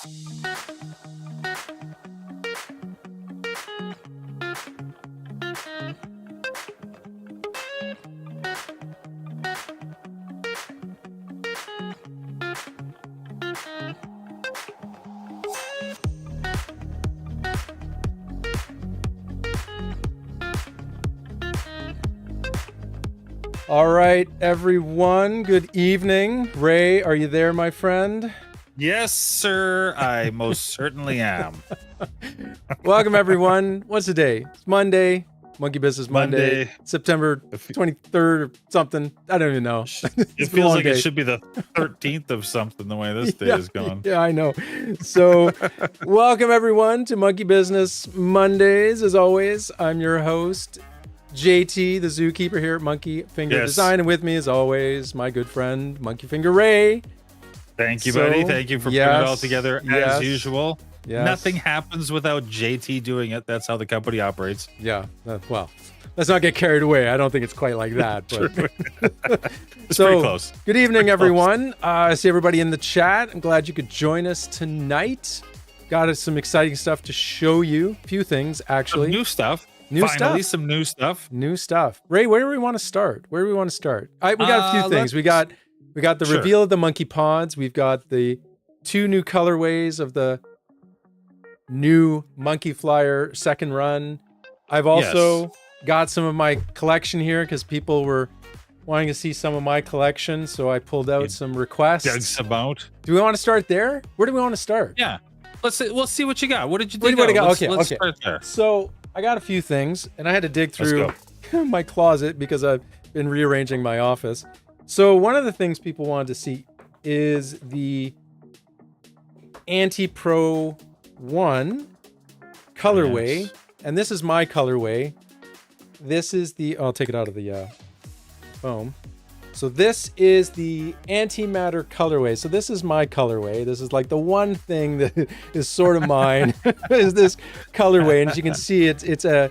All right, everyone. Good evening. Ray, are you there, my friend? Yes, sir. I most certainly am. Welcome, everyone. What's the day? It's Monday. Monkey Business Monday. September 23rd or something. I don't even know. It feels like it should be the 13th of something the way this day is going. Yeah, I know. So welcome, everyone, to Monkey Business Mondays. As always, I'm your host, JT, the zookeeper here at MonkeyfingeR Design. And with me, as always, my good friend, MonkeyfingeR Ray. Thank you, buddy. Thank you for putting it all together as usual. Yes. Nothing happens without JT doing it. That's how the company operates. Yeah. Well, let's not get carried away. I don't think it's quite like that. But it's pretty close. Good evening, everyone. I see everybody in the chat. I'm glad you could join us tonight. Got us some exciting stuff to show you. A few things, actually. Some new stuff. Some new stuff. New stuff. Ray, where do we want to start? We got a few things. We got the reveal of the MONKEYpods. We've got the 2 new colorways of the new MonkeyFlyer second run. I've also got some of my collection here because people were wanting to see some of my collection, so I pulled out some requests. Do we want to start there? Where do we want to start? Yeah. We'll see what you got. What did you think? Let's start there. So I got a few things, and I had to dig through my closet because I've been rearranging my office. So one of the things people wanted to see is the Anti-Pro 1 colorway, and this is my colorway. This is the... I'll take it out of the foam. So this is the antimatter colorway. So this is my colorway. This is like the one thing that is sort of mine is this colorway. And as you can see, it's a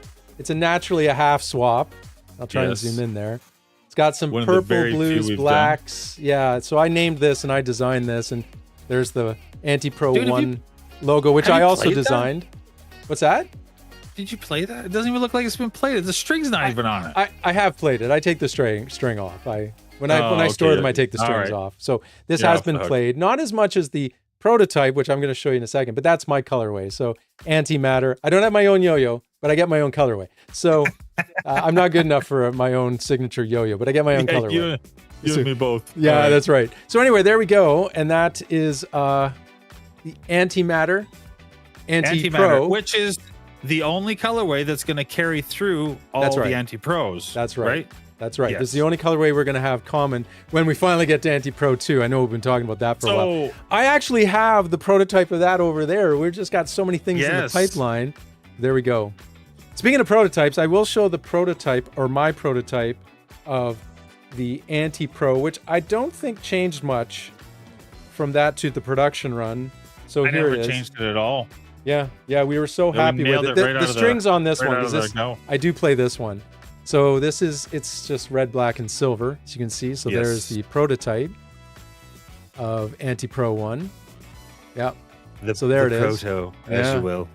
naturally a half swap. I'll try and zoom in there. It's got some purple, blues, blacks. Yeah. So I named this and I designed this, and there's the Anti-Pro 1 logo, which I also designed. What's that? Did you play that? It doesn't even look like it's been played. The string's not even on it. I have played it. I take the string off. When I store them, I take the strings off. So this has been played. Not as much as the prototype, which I'm going to show you in a second, but that's my colorway. So antimatter. I don't have my own yo-yo, but I get my own colorway. So I'm not good enough for my own signature yo-yo, but I get my own colorway. You and me both. Yeah, that's right. So anyway, there we go. And that is the Antimatter Anti-Pro. Which is the only colorway that's going to carry through all the Anti-Pros. That's right. That's right. Yes. This is the only colorway we're going to have common when we finally get to Anti-Pro 2. I know we've been talking about that for a while. I actually have the prototype of that over there. We've just got so many things in the pipeline. There we go. Speaking of prototypes, I will show the prototype, or my prototype, of the Anti-Pro, which I don't think changed much from that to the production run. So here it is. I never changed it at all. Yeah, we were so happy with it. The strings on this one, I do play this one. So it's just red, black, and silver, as you can see. So there's the prototype of Anti-Pro 1. Yep. So there it is. Proto, as you will.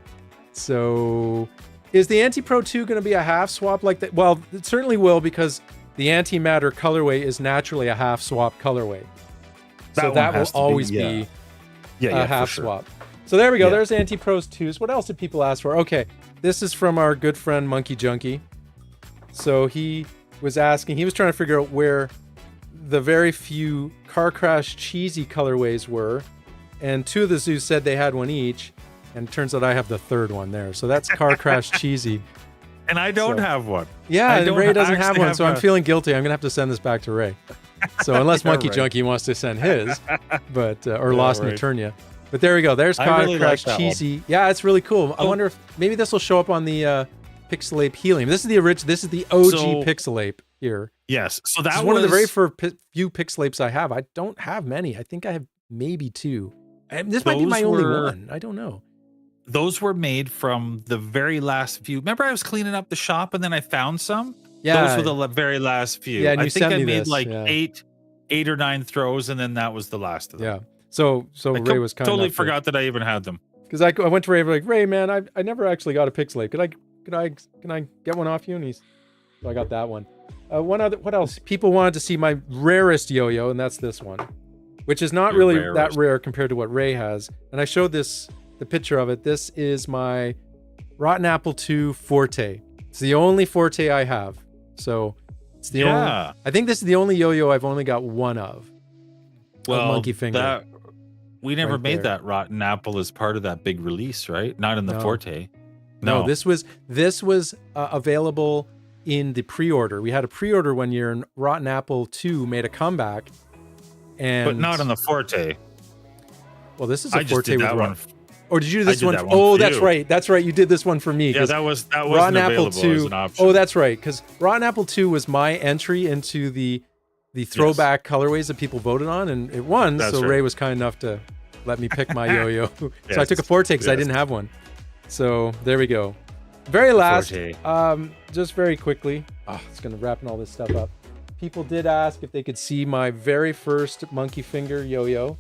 So is the Anti-Pro 2 going to be a half swap like that? Well, it certainly will, because the Antimatter colorway is naturally a half swap colorway. So that will always be a half swap. So there we go. There's Anti-Pros 2s. What else did people ask for? Okay, this is from our good friend Monkey Junkie. So he was asking, he was trying to figure out where the very few Car Crash cheesy colorways were. And 2 of the zoos said they had one each. And it turns out I have the 3rd one there. So that's Car Crash cheesy. And I don't have one. Yeah, and Ray doesn't have one. So I'm feeling guilty. I'm going to have to send this back to Ray. So unless Monkey Junkie wants to send his, but or Lost in Eternia. But there we go. There's Car Crash cheesy. Yeah, it's really cool. I wonder if maybe this will show up on the Pixelape Helium. This is the original. This is the OG Pixelape here. Yes. So that was one of the very few Pixelapes I have. I don't have many. I think I have maybe 2. This might be my only one. I don't know. Those were made from the very last few. Remember, I was cleaning up the shop and then I found some. Yeah, those were the very last few. Yeah, and I think I made like 8 or 9 throws, and then that was the last of them. Yeah. So I Ray was kind totally enough forgot that I even had them. because I went to Ray like, Ray, man, I never actually got a Pixelate. Can I get one off you? And so I got that one. What else? People wanted to see my rarest yo-yo, and that's this one, which is not really that rare compared to what Ray has. And I showed the picture of it. This is my Rotten Apple 2 Forte. It's the only Forte I have. So it's the only. I think this is the only yo-yo I've only got one of. Well, MonkeyfingeR. We never right made there. that Rotten Apple as part of that big release, right? Not in the Forte. No, this was available in the pre-order. We had a pre-order one year, and Rotten Apple 2 made a comeback. But not on the Forte. Well, this is a I just Forte did with that one. Oh, did you do this one? That one Oh, for that's you. right. That's right. You did this one for me. Yeah, that wasn't Rotten Apple available 2. as an option. Oh, that's right. Because Rotten Apple 2 was my entry into the throwback colorways that people voted on, and it won. That's so right. Ray was kind enough to let me pick my yo-yo. So I took a Forte because I didn't have one. So there we go. Very last, just very quickly. It's gonna wrapping all this stuff up. People did ask if they could see my very first MonkeyfingeR yo-yo,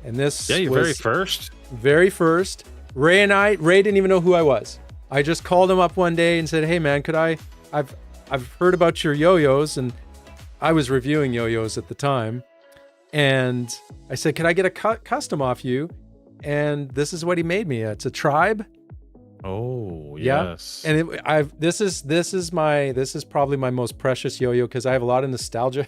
and this your was very first. Ray didn't even know who I was. I just called him up one day and said, "Hey man, I've heard about your yo-yos," and I was reviewing yo-yos at the time, and I said, "Could I get a custom off you?" And this is what he made me. It's a Tribe. Oh yes. And this is probably my most precious yo-yo because I have a lot of nostalgia,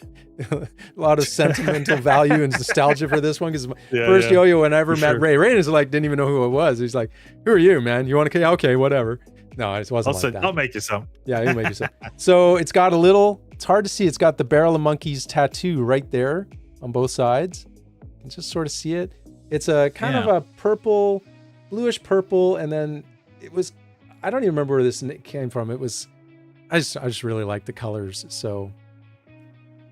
a lot of sentimental value and nostalgia for this one because my first yo-yo when I ever met Ray. Ray was like didn't even know who I was. He's like, "Who are you, man? You want to? Okay, whatever." No, it wasn't like that. I'll make you some. Yeah, he'll make you some. So it's got it's hard to see. It's got the Barrel of Monkeys tattoo right there on both sides. You can just sort of see it. It's a kind of a purple, bluish purple, and then it was, I don't even remember where this came from. It was, I just really like the colors. So,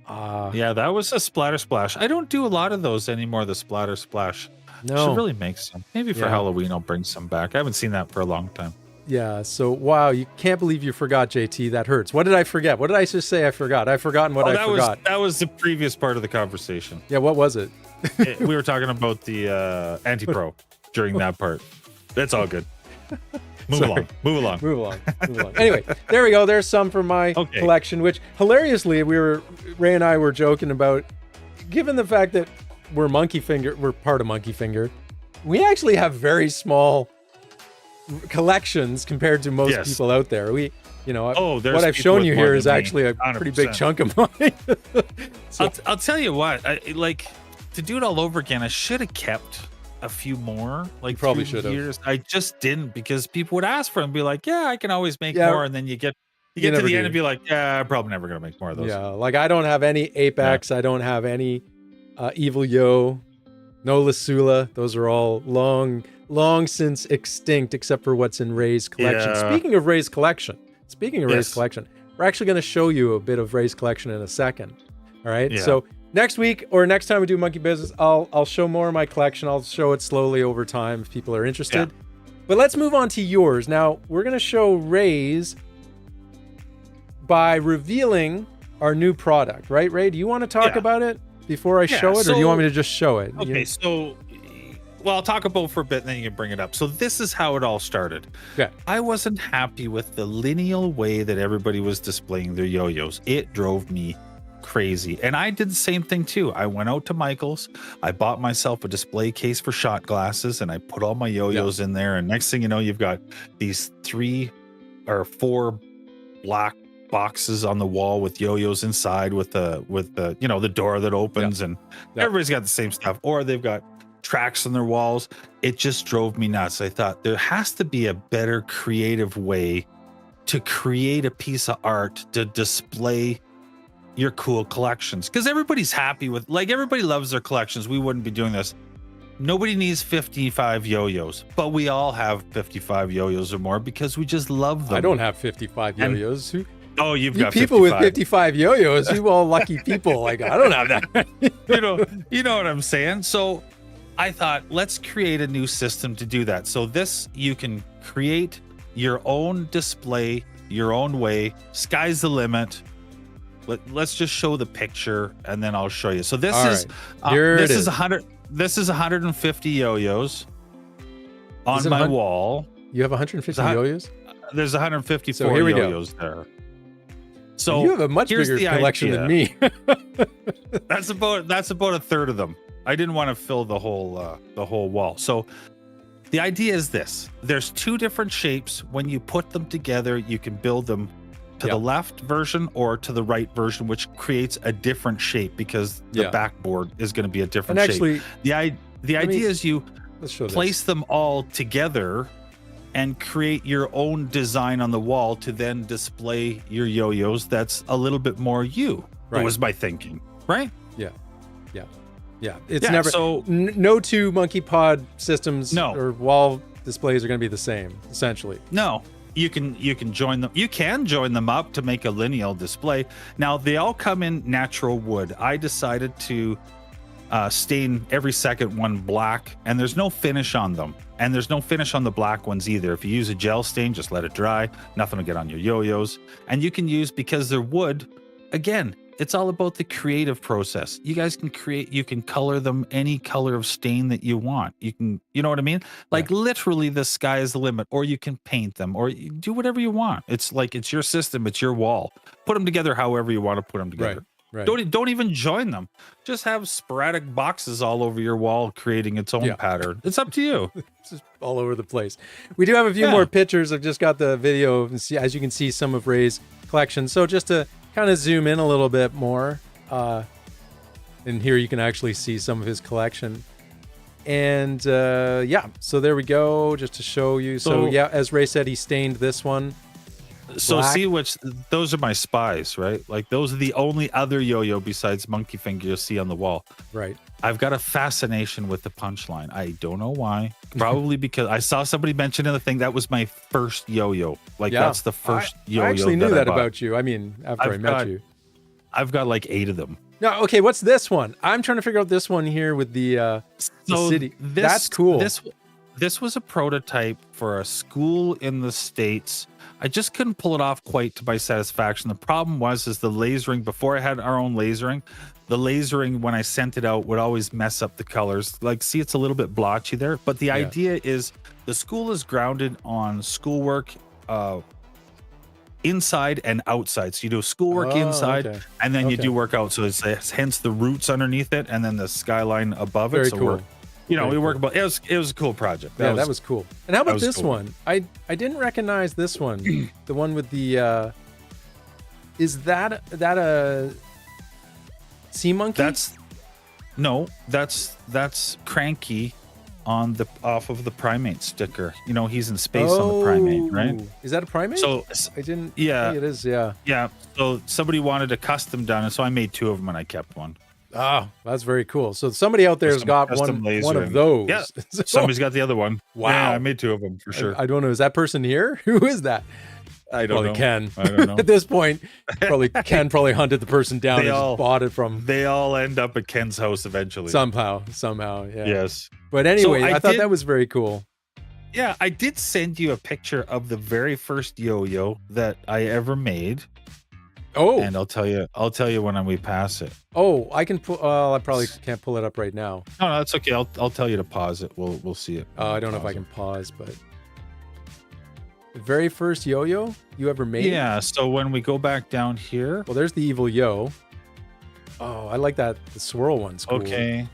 yeah, that was a splatter splash. I don't do a lot of those anymore. The splatter splash. No, should really make some. Maybe for Halloween, I'll bring some back. I haven't seen that for a long time. Yeah. So, wow, you can't believe you forgot, JT. That hurts. What did I forget? What did I just say? I forgot. I've forgotten what I forgot. That was the previous part of the conversation. Yeah. What was it? We were talking about the anti-pro during that part. That's all good. Move along. Anyway, there we go. There's some from my collection, which hilariously, Ray and I were joking about, given the fact that we're part of MonkeyfingeR, we actually have very small collections compared to most people out there. What I've shown you here is actually a 100%. Pretty big chunk of mine. So, I'll tell you what, to do it all over again, I should have kept a few more. Like probably should have. I just didn't because people would ask for them and be like, "Yeah, I can always make more." And then you get to the end and be like, "Yeah, I'm probably never gonna make more of those." Yeah, like I don't have any Apex. I don't have any Evil Yo, no Lasula. Those are all long since extinct, except for what's in Ray's collection. Yeah. Speaking of Ray's collection, we're actually going to show you a bit of Ray's collection in a second. All right. Yeah. So next week or next time we do Monkey Business, I'll show more of my collection. I'll show it slowly over time if people are interested. Yeah. But let's move on to yours. Now we're going to show Ray's by revealing our new product, right? Ray, do you want to talk about it before I show it, or do you want me to just show it? Okay, I'll talk about it for a bit and then you can bring it up. So this is how it all started. Yeah. I wasn't happy with the lineal way that everybody was displaying their yo-yos. It drove me crazy. And I did the same thing too. I went out to Michael's. I bought myself a display case for shot glasses and I put all my yo-yos in there. And next thing you know, you've got these 3 or 4 black boxes on the wall with yo-yos inside with the the door that opens and everybody's got the same stuff, or they've got tracks on their walls. It just drove me nuts. I thought there has to be a better creative way to create a piece of art to display your cool collections, because everybody's happy with, like, everybody loves their collections. We wouldn't be doing this. Nobody needs 55 yo-yos, but we all have 55 yo-yos or more because we just love them. I don't have 55 yo-yos. Oh, you've got people 55. With 55 yo-yos. You all lucky people. Like, I don't have that. You know what I'm saying? So I thought, let's create a new system to do that. So you can create your own display, your own way. Sky's the limit. Let's just show the picture and then I'll show you. So this is 100. this is 150 yo-yos on Is it my 100? wall. You have 150 yo-yos? There's 154 So here we go. yo-yos there. So you have a much here's bigger the collection than idea. me. That's about a third of them. I didn't want to fill the whole wall. So the idea is this: there's two different shapes. When you put them together, you can build them to the left version or to the right version, which creates a different shape because the backboard is going to be a different And actually, shape. The idea is you place them all together and create your own design on the wall to then display your yo-yos that's a little bit more you. That was my thinking, right? Yeah. It's never so no two MonkeyPod systems No. or wall displays are going to be the same, essentially. no. You can join them. You can join them up to make a lineal display. Now they all come in natural wood. I decided to stain every second one black, and there's no finish on them, and there's no finish on the black ones either. If you use a gel stain, just let it dry. Nothing will get on your yo-yos. And you can use, because they're wood, again, it's all about the creative process. You guys can create, you can color them any color of stain that you want. You can, you know what I mean? Like literally the sky is the limit, or you can paint them, or you do whatever you want. It's like, it's your system, it's your wall. Put them together however you want to put them together. Right. Don't even join them. Just have sporadic boxes all over your wall creating its own pattern. It's up to you. It's just all over the place. We do have a few more pictures. I've just got the video, and as you can see, some of Ray's collection. So just to kind of zoom in a little bit more, and here you can actually see some of his collection. And so there we go, just to show you. So yeah, as Ray said, he stained this one. So black. see those are my spies, right? Like those are the only other yo-yo besides MonkeyFinger you'll see on the wall. Right. I've got a fascination with the punchline. I don't know why. Probably because I saw somebody mention in the thing that was my first yo-yo. Like that's the first yo-yo. I actually knew that I bought. about you. I mean, after I met you. I've got like 8 of them. No, okay, what's this one? I'm trying to figure out this one here with the city. That's cool. This was a prototype for a school in the States. I just couldn't pull it off quite to my satisfaction. The problem is the lasering, before I had our own lasering, the lasering, when I sent it out, would always mess up the colors. Like, see, it's a little bit blotchy there. But the idea is the school is grounded on schoolwork inside and outside. So you do schoolwork inside, and then you do work out. So it's hence the roots underneath it, and then the skyline above it. Very So cool. we work about. It was a cool project. That was cool. And how about this one? I didn't recognize this one. The one with the is that a sea monkey? That's Cranky on the off of the primate sticker. You know, he's in space on the primate, right? Is that a primate? So I didn't. Yeah, it is. Yeah. Yeah. So somebody wanted a custom done, and so I made 2 of them, and I kept one. Oh, that's very cool. So somebody out there has got one of those. Yeah. Somebody's got the other one. Wow. Yeah, I made 2 of them for sure. I don't know. Is that person here? Who is that? I don't know. Ken. I don't know. At this point, Ken probably hunted the person down and just bought it from. They all end up at Ken's house eventually. Somehow. Yeah. Yes. But anyway, I thought that was very cool. Yeah, I did send you a picture of the very first yo-yo that I ever made. Oh, and I'll tell you when we pass it. Oh, I can pull. I probably can't pull it up right now. No, that's okay. I'll tell you to pause it. We'll see it. I don't know if I can pause, but the very first yo-yo you ever made. Yeah. So when we go back down here, well, there's the evil yo. Oh, I like that. The swirl one's cool. Okay.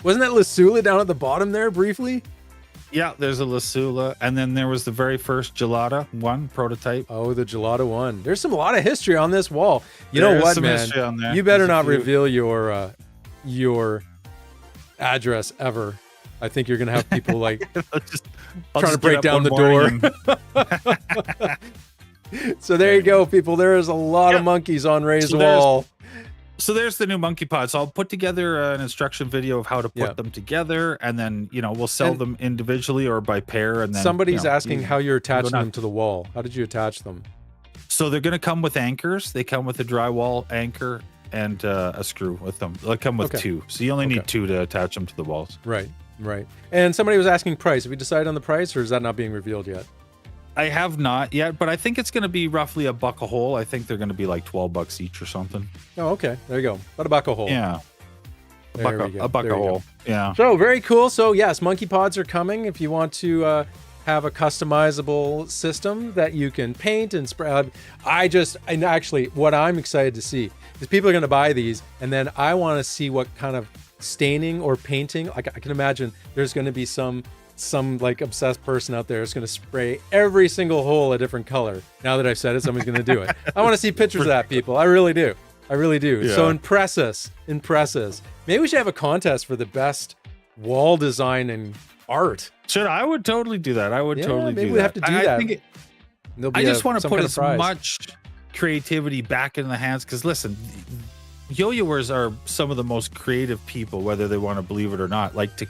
Wasn't that Lasula down at the bottom there briefly? Yeah, there's a Lasula, and then there was the very first Gelada one prototype. Oh, the Gelada one. There's a lot of history on this wall. You know what, man? You better not reveal your address ever. I think you're gonna have people like trying to break down the door. So there you go, people. There is a lot of monkeys on Ray's wall. So there's the new MonkeyPods. So I'll put together an instruction video of how to put them together, and then we'll sell them individually or by pair. And then somebody's asking how you're attaching them to the wall. How did you attach them? So they're going to come with anchors. They come with a drywall anchor and a screw with them. They'll come with 2. So you only need 2 to attach them to the walls. Right. And somebody was asking price. Have we decided on the price, or is that not being revealed yet? I have not yet, but I think it's going to be roughly $1 a hole. I think they're going to be like $12 each or something. Oh, okay. There you go. About $1 a hole. Yeah. There we go. A buck There a you go. hole. Yeah. So very cool. So yes, MonkeyPods are coming. If you want to have a customizable system that you can paint and spray, and actually, what I'm excited to see is people are going to buy these, and then I want to see what kind of staining or painting. Like I can imagine, there's going to be some like obsessed person out there is going to spray every single hole a different color. Now that I've said it, somebody's going to do it. I want to see pictures of that, people. I really do. I really do. Yeah. So impress us. Maybe we should have a contest for the best wall design and art. I would totally do that. I would totally do that. Maybe we have to do that. Think I just want to put as much creativity back in the hands, because listen, yo-yoers are some of the most creative people, whether they want to believe it or not. Like to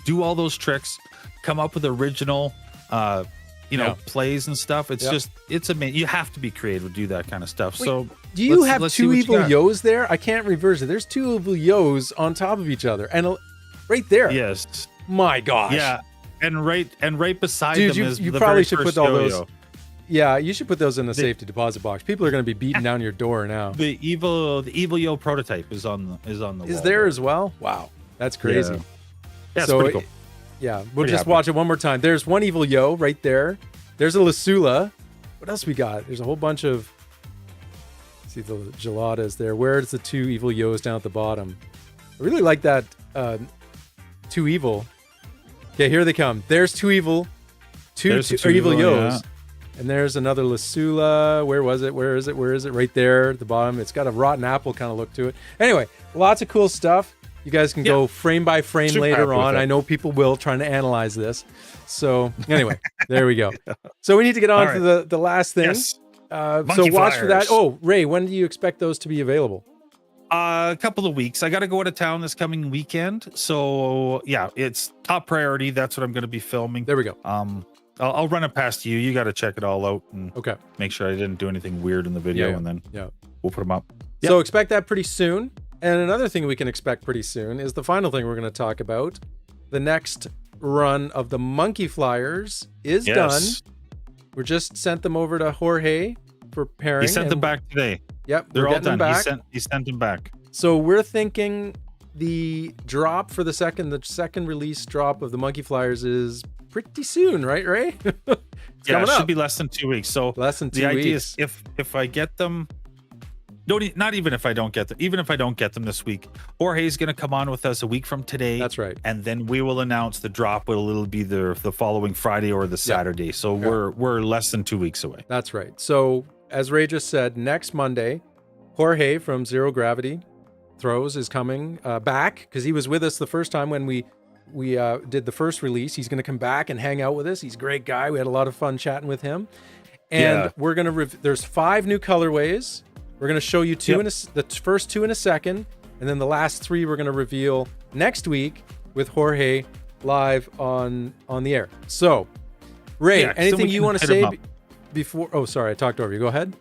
do all those tricks, come up with original plays and stuff. It's just, it's amazing. You have to be creative to do that kind of stuff. Wait, so do you have two evil yos there? I can't reverse it. There's two evil yos on top of each other, and right there. Yes. My gosh. Yeah. And right beside them is you the probably very should first put all yo-yo. those. Yeah, you should put those in the safety deposit box. People are going to be beating down your door now. The evil yo prototype is on the wall. Is there as well? Wow, that's crazy. Yeah, it's pretty cool. Yeah, we'll just watch it one more time. There's one evil yo right there. There's a Lasula. What else we got? There's a whole bunch of. See the geladas there. Where's the two evil yos down at the bottom? I really like that. Two evil. Okay, here they come. There's two evil. Two evil yos. Yeah. And there's another Lasula. Where was it? Where is it? Right there at the bottom. It's got a rotten apple kind of look to it. Anyway, lots of cool stuff. You guys can go frame by frame later on. I know people will trying to analyze this. So anyway, there we go. So we need to get on to the last thing. Yes. So watch for that. Oh, Ray, when do you expect those to be available? A couple of weeks. I got to go out of town this coming weekend. So yeah, it's top priority. That's what I'm going to be filming. There we go. I'll run it past you. You got to check it all out and make sure I didn't do anything weird in the video, and then we'll put them up. Yep. So expect that pretty soon. And another thing we can expect pretty soon is the final thing we're going to talk about. The next run of the MonkeyFlyers is done. We just sent them over to Jorge for pairing. He sent them back today. Yep, they're all done. He sent them back. So we're thinking the drop for the second release drop of the MonkeyFlyers is pretty soon, right, Ray? It should be less than 2 weeks. So less than 2 weeks. The idea is if I get them, not even if I don't get them, even if I don't get them this week, Jorge's going to come on with us a week from today. That's right. And then we will announce the drop. It'll be the following Friday or the Saturday. So we're less than 2 weeks away. That's right. So as Ray just said, next Monday, Jorge from Zero Gravity Throws is coming back, because he was with us the first time when we did the first release. He's going to come back and hang out with us. He's a great guy. We had a lot of fun chatting with him. And we're going to there's 5 new colorways. We're going to show you the first 2 in a second, and then the last 3 we're going to reveal next week with Jorge live on the air. So, Ray, anything you want to say before? Oh, sorry, I talked over you. Go ahead.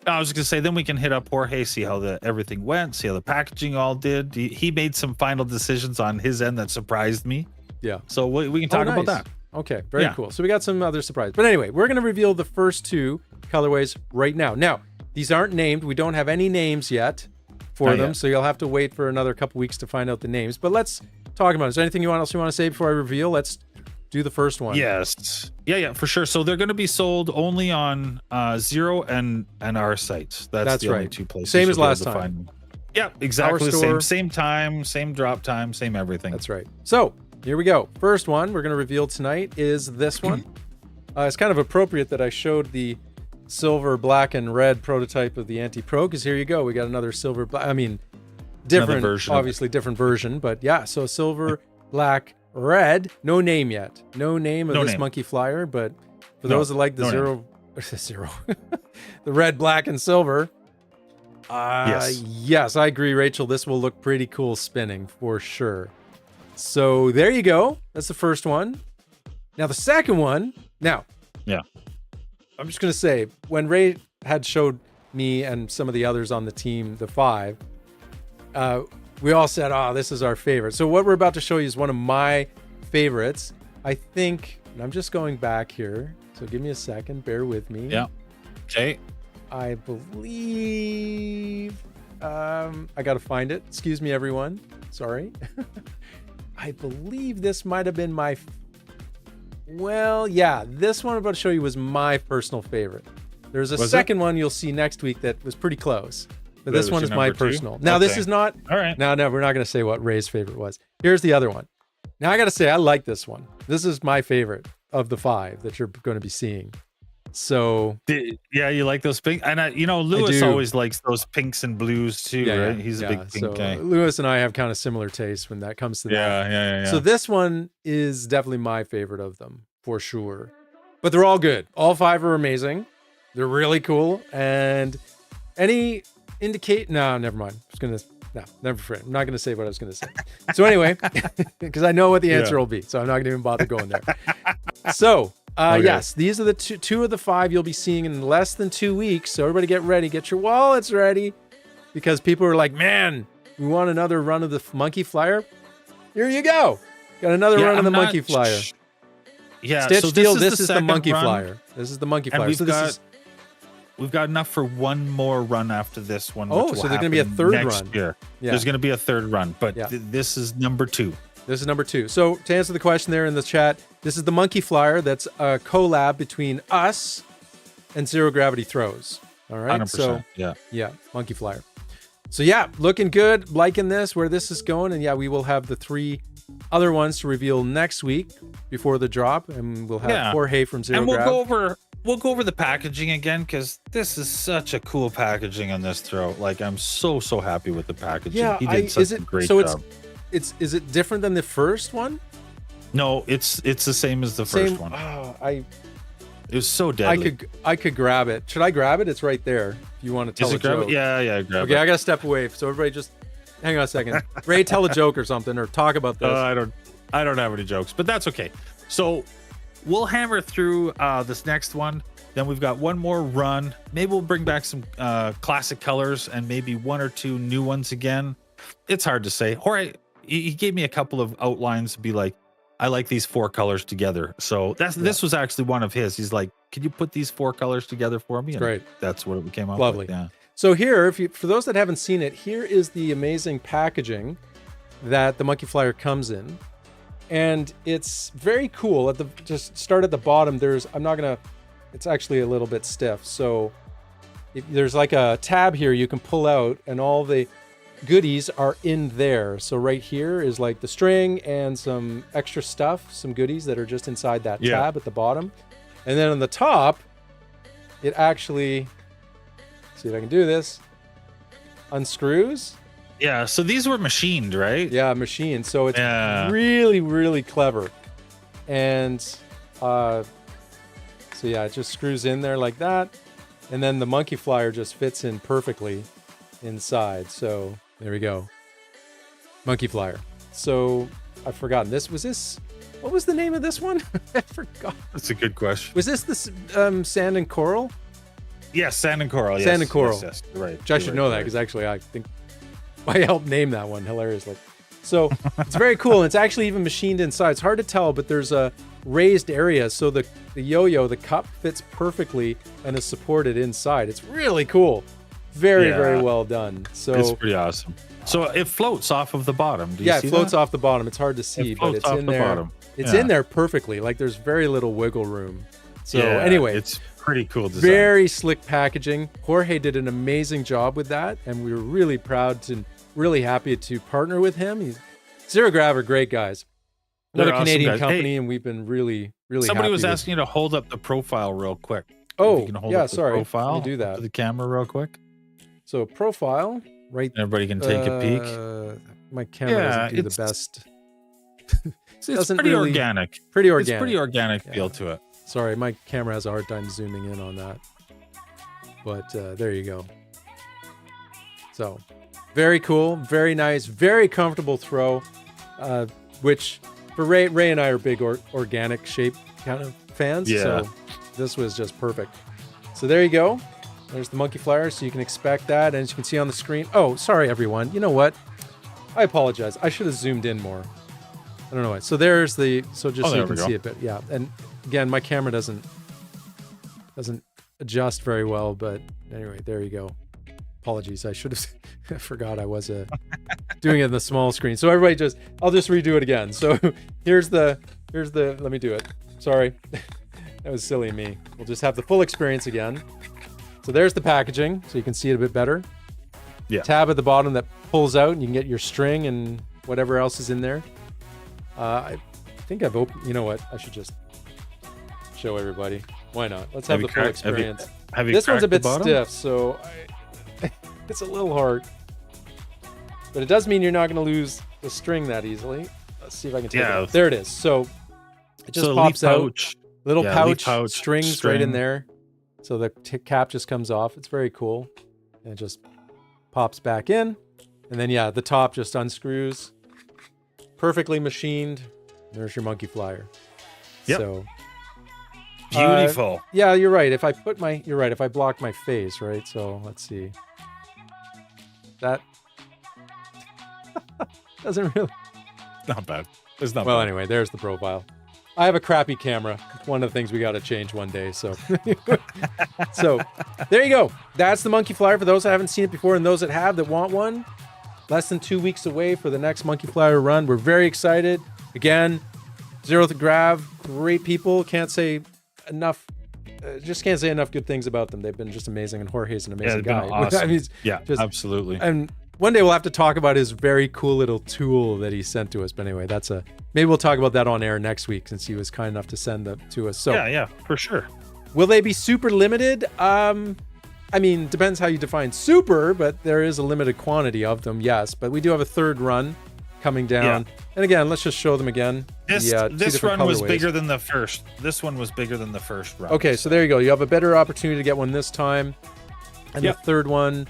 I was going to say, then we can hit up Jorge, see how everything went, see how the packaging all did. He made some final decisions on his end that surprised me. Yeah. So we can talk about that. Okay, very cool. So we got some other surprises. But anyway, we're going to reveal the first 2 colorways right now. Now, these aren't named. We don't have any names yet for them, so you'll have to wait for another couple weeks to find out the names. But let's talk about it. Is there anything else you want to say before I reveal? Let's do the first one. Yes. Yeah, for sure. So they're going to be sold only on Zero and our sites. That's the only 2 places. Same as last time. Yeah, exactly the same time, same drop time, same everything. That's right. So here we go. First one we're going to reveal tonight is this one. It's kind of appropriate that I showed the silver, black, and red prototype of the Anti-Pro, because here you go. We got another silver, black. I mean, different version, obviously different version, but yeah. So silver, black, red. No name yet. No name of this MonkeyFlyer, but for those that like the the red, black, and silver. Yes, I agree, Rachel. This will look pretty cool spinning for sure. So there you go. That's the first one. Now the second one. I'm just going to say, when Ray had showed me and some of the others on the team, the 5, we all said, this is our favorite. So what we're about to show you is one of my favorites. I think, and I'm just going back here, so give me a second, bear with me. Yeah. Okay. I believe I got to find it. Excuse me, everyone. Sorry. I believe this might have been my... Well, yeah, this one I'm about to show you was my personal favorite. There's a second one you'll see next week that was pretty close. But this one is my personal. Now, this is not... All right. No, we're not going to say what Ray's favorite was. Here's the other one. Now, I got to say, I like this one. This is my favorite of the 5 that you're going to be seeing. So... Yeah, you like those pink? And, Lewis always likes those pinks and blues too, right? He's a big pink guy. Lewis and I have kind of similar tastes when that comes to that. Yeah. So this one is definitely my favorite of them, for sure. But they're all good. All 5 are amazing. They're really cool. And any indicate... No, never mind. I'm not gonna say what I was gonna say. So anyway, because I know what the answer will be, so I'm not gonna even bother going there. So yes, these are the two of the 5 you'll be seeing in less than 2 weeks. So everybody get ready, get your wallets ready, because people are like, man, we want another run of the MonkeyFlyer. Here you go, got another run of the MonkeyFlyer. Stitch so Deal. This is the MonkeyFlyer. This is the MonkeyFlyer. So we've got enough for one more run after this one. Oh, so there's going to be a third run. Year. Yeah. There's going to be a third run, but this is number 2. This is number 2. So to answer the question there in the chat, this is the MonkeyFlyer. That's a collab between us and Zero Gravity Throws. All right. 100%. So yeah, MonkeyFlyer. So yeah, looking good, liking this, where this is going. And yeah, we will have the 3 other ones to reveal next week before the drop. And we'll have Jorge from Zero Gravity. We'll go over the packaging again, because this is such a cool packaging on this throw. Like, I'm so happy with the packaging. Yeah, he did such a great job. Is it different than the first one? No, it's the same as the first one. Oh, it was so deadly. I could grab it. Should I grab it? It's right there. If you want to tell a joke. Yeah, grab it. Okay, I gotta step away. So everybody, just hang on a second. Ray, tell a joke or something, or talk about this. I don't have any jokes, but that's okay. So we'll hammer through this next one. Then we've got one more run. Maybe we'll bring back some classic colors and maybe 1 or 2 new ones again. It's hard to say. Jorge, he gave me a couple of outlines to be like, I like these 4 colors together. So this was actually one of his. He's like, can you put these 4 colors together for me? And great. That's what it came up Lovely. with. Yeah. So here, for those that haven't seen it, here is the amazing packaging that the MonkeyFlyer comes in. And it's very cool. Just start at the bottom. It's actually a little bit stiff. So there's like a tab here you can pull out, and all the goodies are in there. So right here is like the string and some extra stuff, some goodies that are just inside that tab at the bottom. And then on the top, it actually, see if I can do this, unscrews. Yeah, so these were machined, right? Yeah, machined. So it's really, really clever. And so yeah, it just screws in there like that. And then the MonkeyFlyer just fits in perfectly inside. So there we go. MonkeyFlyer. So I've forgotten this. What was the name of this one? I forgot. That's a good question. Was this the Sand and Coral? Yes, Sand and Coral. Sand and Coral. Yes, right. Which I should know that, because actually I think I helped name that one hilariously. So it's very cool. And it's actually even machined inside. It's hard to tell, but there's a raised area. So the yo-yo, the cup fits perfectly and is supported inside. It's really cool. Very, very well done. So it's pretty awesome. So it floats off of the bottom. Do you see it floats off the bottom. It's hard to see, but it's in there. Bottom. It's in there perfectly. Like, there's very little wiggle room. So anyway, it's pretty cool design. Very slick packaging. Jorge did an amazing job with that, and we were really proud and really happy to partner with him. He's Zero Grav are great guys. Another Canadian company, and we've been really, really somebody happy was asking you to hold up the profile real quick. Oh, you can hold up the profile. Let me do that. To the camera real quick. So profile, right. Everybody can take a peek. My camera doesn't do the best. It's pretty organic. Pretty organic. It's pretty organic feel to it. Sorry, my camera has a hard time zooming in on that. But there you go. So, very cool, very nice, very comfortable throw, which for Ray and I are big organic shape kind of fans. Yeah. So this was just perfect. So there you go. There's the MonkeyFlyer, so you can expect that. And as you can see on the screen, oh, sorry, everyone. You know what? I apologize. I should have zoomed in more. I don't know why. So there's the, so just so you can see it, but yeah. And again, my camera doesn't adjust very well, but anyway, there you go. Apologies. I should have I forgot I was doing it in the small screen. So everybody I'll just redo it again. So here's the, let me do it. Sorry. That was silly of me. We'll just have the full experience again. So there's the packaging, so you can see it a bit better. Yeah. Tab at the bottom that pulls out, and you can get your string and whatever else is in there. I think I've opened. You know what? I should just show everybody. Why not? Let's have the full experience. Have you this one's a bit bottom? stiff, so it's a little hard. But it does mean you're not going to lose the string that easily. Let's see if I can take it out. There it is. So it just pops out. Little pouch, strings right in there. So the cap just comes off. It's very cool. And it just pops back in. And then, yeah, the top just unscrews. Perfectly machined. There's your MonkeyFlyer. Yep. So beautiful. Yeah, you're right. If I block my face, right? So let's see. That doesn't really. Not bad. It's not well, bad. anyway, there's the profile. I have a crappy camera. It's one of the things we got to change one day. So, so there you go. That's the MonkeyFlyer for those that haven't seen it before and those that have that want one. Less than 2 weeks away for the next MonkeyFlyer run. We're very excited. Again, Zero to Grav, great people. Can't say enough. Just can't say enough good things about them. They've been just amazing, and Jorge's an amazing guy. Awesome. I mean, yeah, absolutely. And one day we'll have to talk about his very cool little tool that he sent to us. But anyway, maybe we'll talk about that on air next week since he was kind enough to send that to us. So yeah, for sure. Will they be super limited? I mean, depends how you define super, but there is a limited quantity of them, yes. But we do have a third run coming down. Yeah. And again, let's just show them again. This run was bigger than the first. This one was bigger than the first run. Okay, so there you go. You have a better opportunity to get one this time. And the third one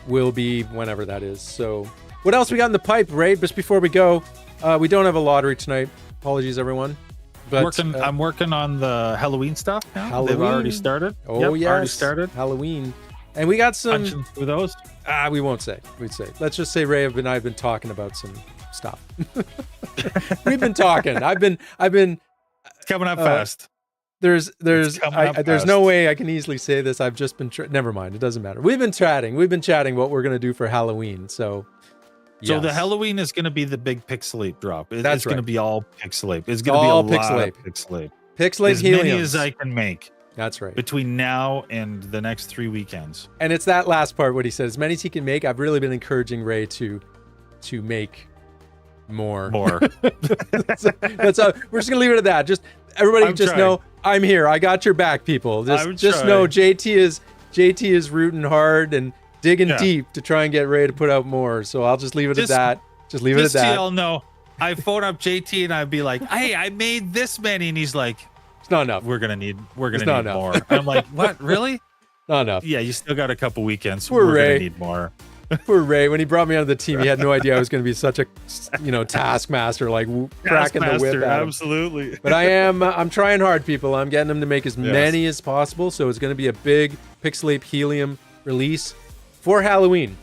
will be whenever that is. So what else we got in the pipe, Ray? Just before we go, we don't have a lottery tonight. Apologies, everyone. But I'm working on the Halloween stuff now. Halloween. They've already started. Oh, yeah. Already started. Halloween. And we got some... With those? We won't say. We'd say. Let's just say Ray and I have been talking about some stuff. We've been talking. I've been... It's coming up fast. There's no way I can easily say this. I've just been... Never mind. It doesn't matter. We've been chatting what we're going to do for Halloween. So the Halloween is going to be the big Pixelate drop. That's going to be all Pixelate. It's going to be a lot of Pixelate. Pixelate as heliums. Many as I can make. That's right. Between now and the next 3 weekends. And it's that last part what he said. As many as he can make. I've really been encouraging Ray to make more. That's all. We're just gonna leave it at that. Just everybody know I'm here. I got your back, people. Just know JT is rooting hard and digging deep to try and get Ray to put out more. So I'll just leave it at that. Just leave it at that. Just so y'all know, I phone up JT and I'd be like, "Hey, I made this many," and he's like, "It's not enough. We're gonna need more." I'm like, "What? Really? Not enough." Yeah, you still got a couple weekends. We're gonna need more. Poor Ray. When he brought me onto the team, he had no idea I was going to be such a, taskmaster, like cracking the whip at him. Absolutely. But I'm trying hard, people. I'm getting him to make as many as possible. So it's going to be a big Pixelate Helium release for Halloween.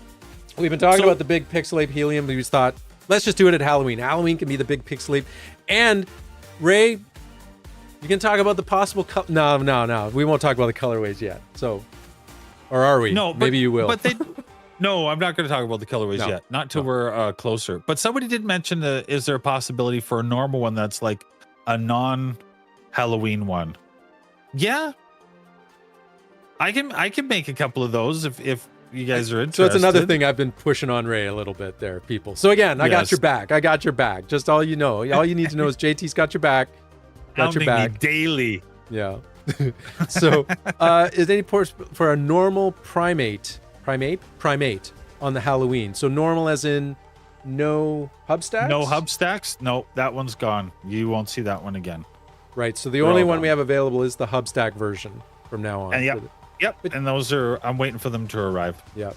We've been talking about the big Pixelate Helium. We just thought, let's just do it at Halloween. Halloween can be the big Pixelate. And Ray, you can talk about the possible... No. We won't talk about the colorways yet. So, or are we? No, maybe you will. But No, I'm not going to talk about the colorways yet. Not till we're closer. But somebody did mention is there a possibility for a normal one that's like a non-Halloween one? Yeah. I can make a couple of those if you guys are interested. So it's another thing I've been pushing on Ray a little bit there, people. So again, I got your back. I got your back. Just all you know. All you need to know is JT's got your back. Got your back. Me daily. Yeah. So is any port for a normal primate on the Halloween? So normal as in no hub stacks? No hub stacks? No, that one's gone. You won't see that one again. Right. So the only one we have available is the hub stack version from now on. And yep. And those I'm waiting for them to arrive. Yep.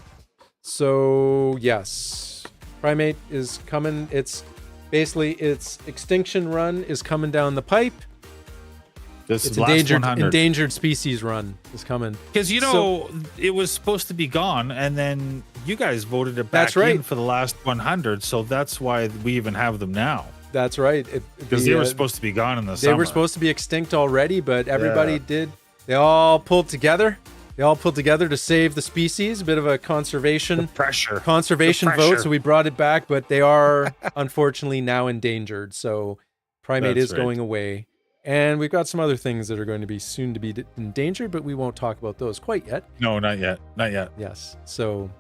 So yes, primate is coming. It's basically its extinction run is coming down the pipe. It's endangered species run is coming. Because it was supposed to be gone, and then you guys voted it back in for the last 100, so that's why we even have them now. That's right. Because they were supposed to be gone in the summer. They were supposed to be extinct already, but everybody did. They all pulled together They all pulled together to save the species. A bit of a conservation pressure. vote, so we brought it back. But they are unfortunately now endangered. So primate is going away, and we've got some other things that are going to be soon to be endangered, but we won't talk about those quite yet. No, not yet. Not yet. Yes. So,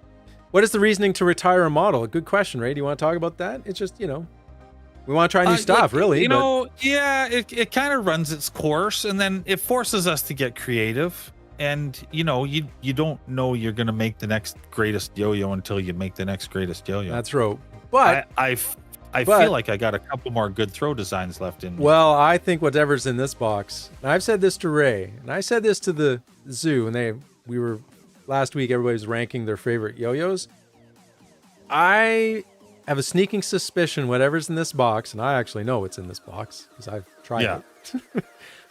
what is the reasoning to retire a model? Good question, Ray. Do you want to talk about that? It's just, we want to try new stuff, really. It kind of runs its course, and then it forces us to get creative. And you don't know you're going to make the next greatest yo-yo until you make the next greatest yo-yo. That's right. But I feel like I got a couple more good throw designs left in me. Well, I think whatever's in this box, and I've said this to Ray, and I said this to the zoo, and we were last week, everybody was ranking their favorite yo-yos. I have a sneaking suspicion whatever's in this box, and I actually know what's in this box because I've tried it.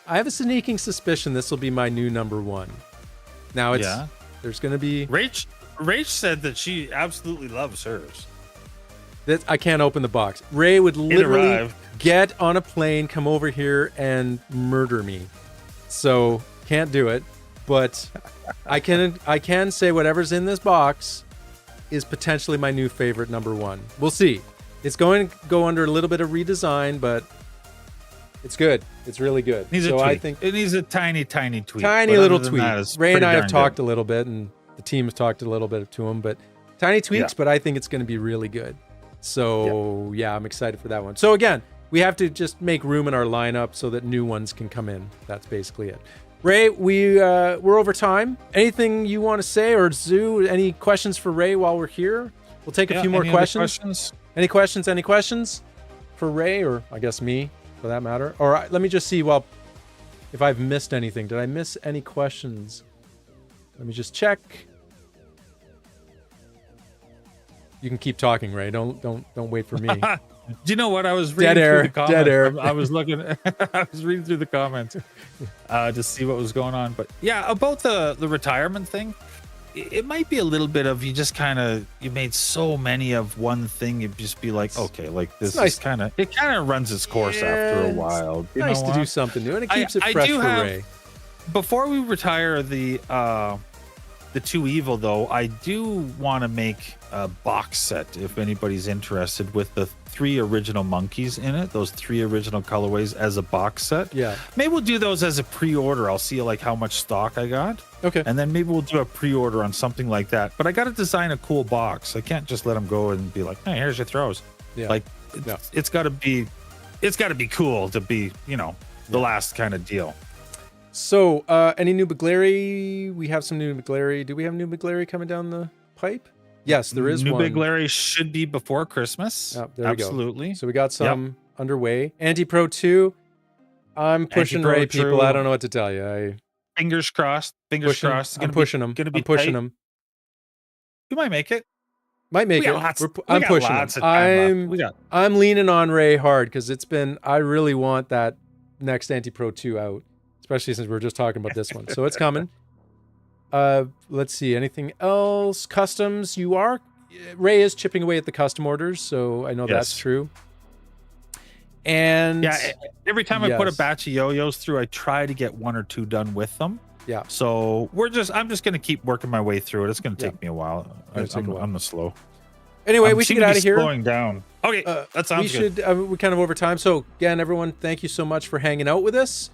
I have a sneaking suspicion this will be my new number one. Now there's going to be... Rach said that she absolutely loves hers. I can't open the box. Ray would literally get on a plane, come over here, and murder me. So can't do it. But I can say whatever's in this box is potentially my new favorite number one. We'll see. It's going to go under a little bit of redesign, but it's good. It's really good. I think it needs a tiny tweak. Tiny little tweak. Ray and I have talked a little bit, and the team has talked a little bit to him, but tiny tweaks. But I think it's going to be really good. So I'm excited for that one. So again, we have to just make room in our lineup so that new ones can come in. That's basically it. Ray, we're over time. Anything you want to say, or Zoo? Any questions for Ray while we're here? We'll take a few more questions. Any questions for Ray, or I guess me for that matter? Or let me just see. Well, if I've missed anything, did I miss any questions? Let me just check. You can keep talking, Ray. Don't wait for me. Do you know what? I was reading through the comments. Dead air. I was looking. I was reading through the comments to see what was going on. But yeah, about the retirement thing, it might be a little bit of you made so many of one thing. You'd just be like, okay, like this is kind of runs its course after a while. It's nice to do something new, and it keeps it fresh for Ray. Before we retire the 2 Evil, though, I do want to make a box set if anybody's interested with the 3 original monkeys in it, those 3 original colorways as a box set. Yeah. Maybe we'll do those as a pre-order. I'll see like how much stock I got. Okay. And then maybe we'll do a pre-order on something like that. But I got to design a cool box. I can't just let them go and be like, hey, here's your throws. Yeah. Like it's got to be cool to be, the last kind of deal. So, any new Begleri? We have some new Begleri. Do we have new Begleri coming down the pipe? Yes, there is one. New Begleri should be before Christmas. Oh, there Absolutely. We go. So we got some underway. Anti-Pro 2. I'm pushing Ray, people. I don't know what to tell you. Fingers crossed. Crossed. I'm pushing them. I'm pushing them. You might make it. Might make it. I'm pushing them. I'm leaning on Ray hard because I really want that next Anti-Pro 2 out. Especially since we're just talking about this one. So it's coming. Let's see. Anything else? Customs. Ray is chipping away at the custom orders, so I know that's true. And every time I put a batch of yo-yos through, I try to get 1 or 2 done with them. Yeah. So I'm just going to keep working my way through it. It's going to take me a while. I'm slow. Anyway, we should get out of here. Slowing down. Okay, that sounds good. We're kind of over time. So again, everyone, thank you so much for hanging out with us.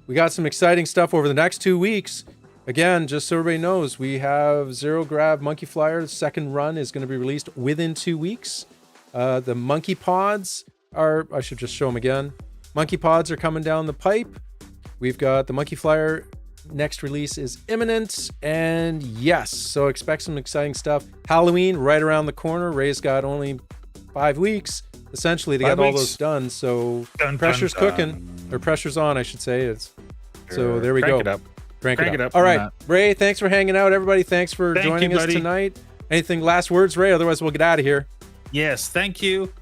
We got some exciting stuff over the next 2 weeks. Again, just so everybody knows, we have Zero Grab MonkeyFlyer. The second run is going to be released within 2 weeks. The MONKEYpods I should just show them again. MONKEYpods are coming down the pipe. We've got the MonkeyFlyer next release is imminent. And yes, so expect some exciting stuff. Halloween right around the corner. Ray's got only 5 weeks, essentially, to get all those done. So pressure's cooking. Or pressure's on, I should say. So there we go. Crank it up. All right, Ray, thanks for hanging out. Everybody, thanks for joining us tonight. Anything last words, Ray? Otherwise, we'll get out of here. Yes, thank you.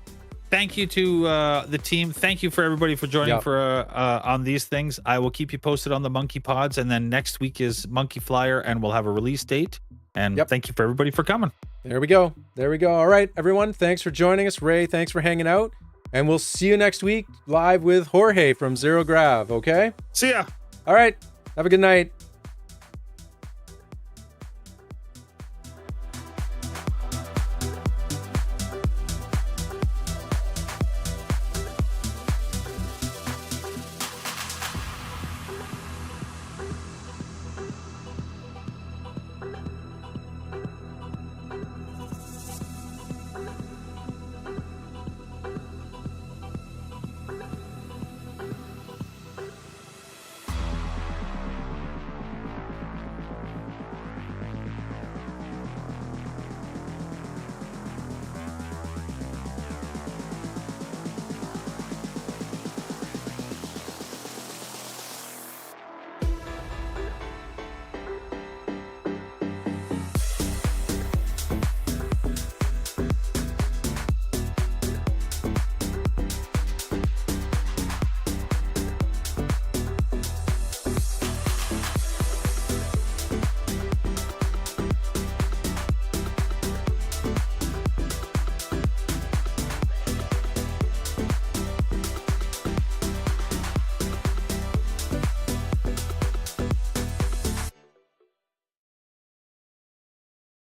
Thank you to the team. Thank you for everybody for joining on these things. I will keep you posted on the MonkeyPods, and then next week is MonkeyFlyer, and we'll have a release date. And thank you for everybody for coming. There we go. All right, everyone, thanks for joining us. Ray, thanks for hanging out. And we'll see you next week live with Jorge from Zero Grab, okay? See ya. All right. Have a good night.